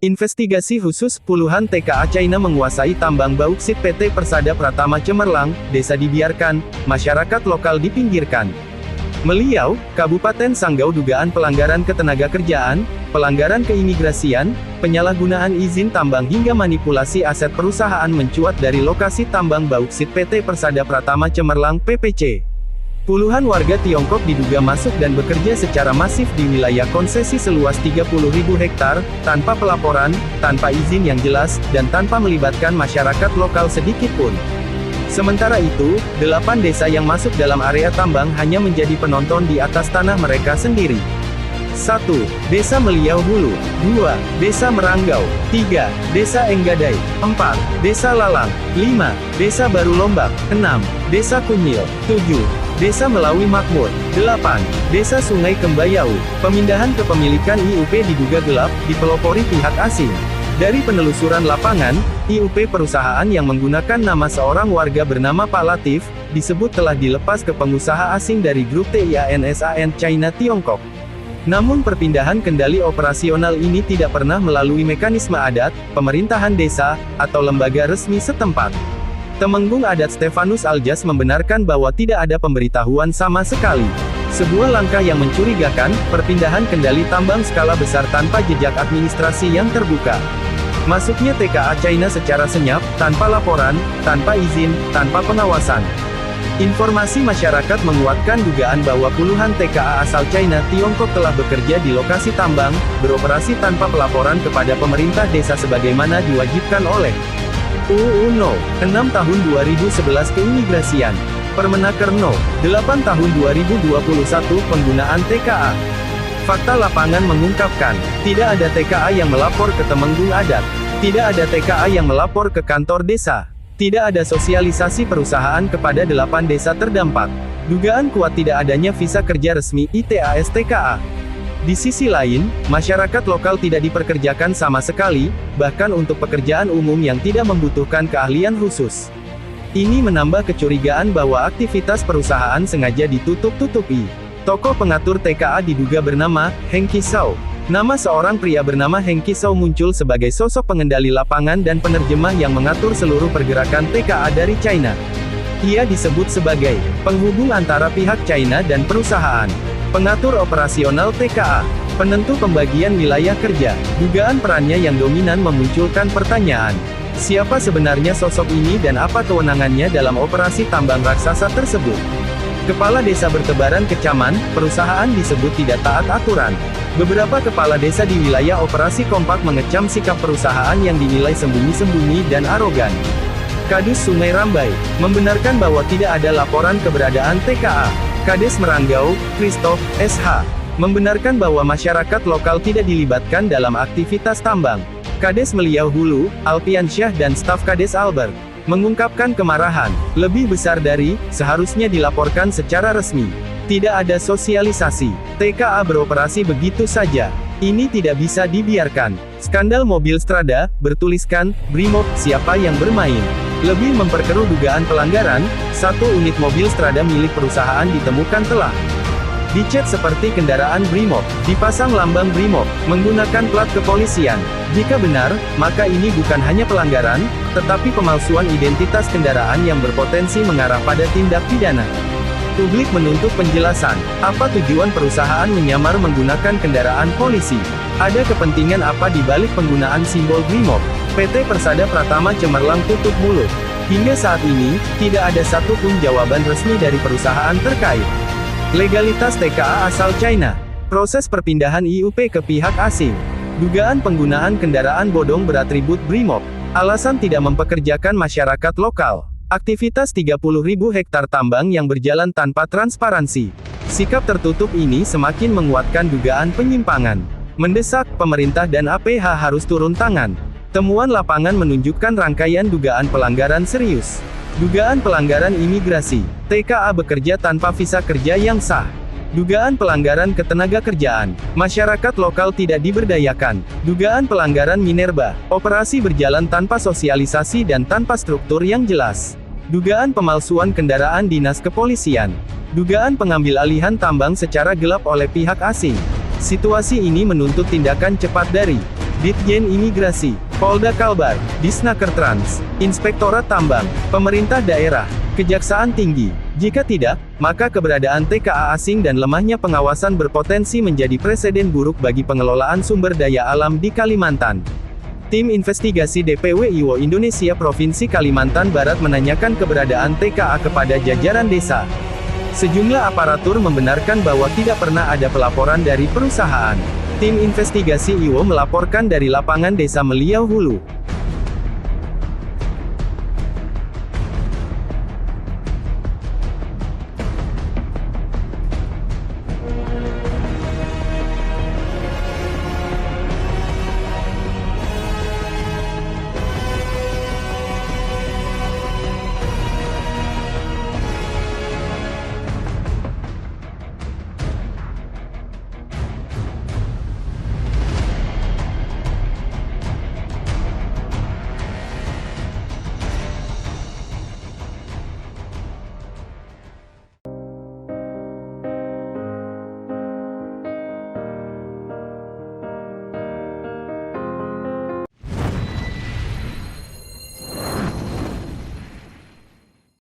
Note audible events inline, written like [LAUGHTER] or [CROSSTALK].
Investigasi khusus, puluhan TKA China menguasai tambang bauksit PT Persada Pratama Cemerlang, desa dibiarkan, masyarakat lokal dipinggirkan. Meliau, Kabupaten Sanggau dugaan pelanggaran ketenagakerjaan, pelanggaran keimigrasian, penyalahgunaan izin tambang hingga manipulasi aset perusahaan mencuat dari lokasi tambang bauksit PT Persada Pratama Cemerlang. [COUGHS] Puluhan warga Tiongkok diduga masuk dan bekerja secara masif di wilayah konsesi seluas 30.000 hektar, tanpa pelaporan, tanpa izin yang jelas, dan tanpa melibatkan masyarakat lokal sedikit pun. Sementara itu, 8 desa yang masuk dalam area tambang hanya menjadi penonton di atas tanah mereka sendiri. 1. Desa Meliau Hulu. 2. Desa Meranggau. 3. Desa Enggadai. 4. Desa Lalang. 5. Desa Baru Lombak. 6. Desa Kunyil. 7. Desa Melawi Makmur. 8. Desa Sungai Kembayau. Pemindahan kepemilikan IUP diduga gelap, dipelopori pihak asing. Dari penelusuran lapangan, IUP perusahaan yang menggunakan nama seorang warga bernama Pak Latif, disebut telah dilepas ke pengusaha asing dari grup TIANSAN China Tiongkok. Namun perpindahan kendali operasional ini tidak pernah melalui mekanisme adat, pemerintahan desa, atau lembaga resmi setempat. Temenggung Adat Stefanus Aljas membenarkan bahwa tidak ada pemberitahuan sama sekali. Sebuah langkah yang mencurigakan, perpindahan kendali tambang skala besar tanpa jejak administrasi yang terbuka. Masuknya TKA China secara senyap, tanpa laporan, tanpa izin, tanpa pengawasan. Informasi masyarakat menguatkan dugaan bahwa puluhan TKA asal China Tiongkok telah bekerja di lokasi tambang, beroperasi tanpa pelaporan kepada pemerintah desa sebagaimana diwajibkan oleh UU No. 6 Tahun 2011 Keimigrasian, Permenaker No. 8 Tahun 2021 Penggunaan TKA. Fakta lapangan mengungkapkan, tidak ada TKA yang melapor ke Temenggung Adat, tidak ada TKA yang melapor ke kantor desa. Tidak ada sosialisasi perusahaan kepada 8 desa terdampak. Dugaan kuat tidak adanya visa kerja resmi ITAS TKA. Di sisi lain, masyarakat lokal tidak diperkerjakan sama sekali, bahkan untuk pekerjaan umum yang tidak membutuhkan keahlian khusus. Ini menambah kecurigaan bahwa aktivitas perusahaan sengaja ditutup-tutupi. Tokoh pengatur TKA diduga bernama Heng Kisau. Nama seorang pria bernama Heng Kisau muncul sebagai sosok pengendali lapangan dan penerjemah yang mengatur seluruh pergerakan TKA dari China. Ia disebut sebagai penghubung antara pihak China dan perusahaan, pengatur operasional TKA, penentu pembagian wilayah kerja. Dugaan perannya yang dominan memunculkan pertanyaan, siapa sebenarnya sosok ini dan apa kewenangannya dalam operasi tambang raksasa tersebut? Kepala desa bertebaran kecaman, perusahaan disebut tidak taat aturan. Beberapa kepala desa di wilayah operasi kompak mengecam sikap perusahaan yang dinilai sembunyi-sembunyi dan arogan. Kadus Sungai Rambai membenarkan bahwa tidak ada laporan keberadaan TKA. Kades Meranggau, Christoph, SH, membenarkan bahwa masyarakat lokal tidak dilibatkan dalam aktivitas tambang. Kades Meliau Hulu, Alpiansyah dan staf Kades Albert mengungkapkan kemarahan, lebih besar dari, seharusnya dilaporkan secara resmi. Tidak ada sosialisasi. TKA beroperasi begitu saja. Ini tidak bisa dibiarkan. Skandal mobil Strada, bertuliskan, Brimob, siapa yang bermain? Lebih memperkeruh dugaan pelanggaran, 1 unit mobil Strada milik perusahaan ditemukan telah dicat seperti kendaraan Brimob, dipasang lambang Brimob, menggunakan plat kepolisian. Jika benar, maka ini bukan hanya pelanggaran, tetapi pemalsuan identitas kendaraan yang berpotensi mengarah pada tindak pidana. Publik menuntut penjelasan, apa tujuan perusahaan menyamar menggunakan kendaraan polisi? Ada kepentingan apa di balik penggunaan simbol Brimob? PT Persada Pratama Cemerlang tutup mulut. Hingga saat ini, tidak ada satupun jawaban resmi dari perusahaan terkait. Legalitas TKA asal China. Proses perpindahan IUP ke pihak asing. Dugaan penggunaan kendaraan bodong beratribut Brimob. Alasan tidak mempekerjakan masyarakat lokal. Aktivitas 30.000 hektar tambang yang berjalan tanpa transparansi. Sikap tertutup ini semakin menguatkan dugaan penyimpangan. Mendesak, pemerintah dan APH harus turun tangan. Temuan lapangan menunjukkan rangkaian dugaan pelanggaran serius. Dugaan pelanggaran imigrasi. TKA bekerja tanpa visa kerja yang sah. Dugaan pelanggaran ketenagakerjaan. Masyarakat lokal tidak diberdayakan. Dugaan pelanggaran minerba. Operasi berjalan tanpa sosialisasi dan tanpa struktur yang jelas. Dugaan pemalsuan kendaraan dinas kepolisian. Dugaan pengambil alihan tambang secara gelap oleh pihak asing. Situasi ini menuntut tindakan cepat dari Ditjen Imigrasi, Polda Kalbar, Disnaker Trans, Inspektorat Tambang, Pemerintah Daerah, Kejaksaan Tinggi. Jika tidak, maka keberadaan TKA asing dan lemahnya pengawasan berpotensi menjadi preseden buruk bagi pengelolaan sumber daya alam di Kalimantan. Tim investigasi DPW IWO Indonesia Provinsi Kalimantan Barat menanyakan keberadaan TKA kepada jajaran desa. Sejumlah aparatur membenarkan bahwa tidak pernah ada pelaporan dari perusahaan. Tim investigasi IWO melaporkan dari lapangan Desa Meliau Hulu.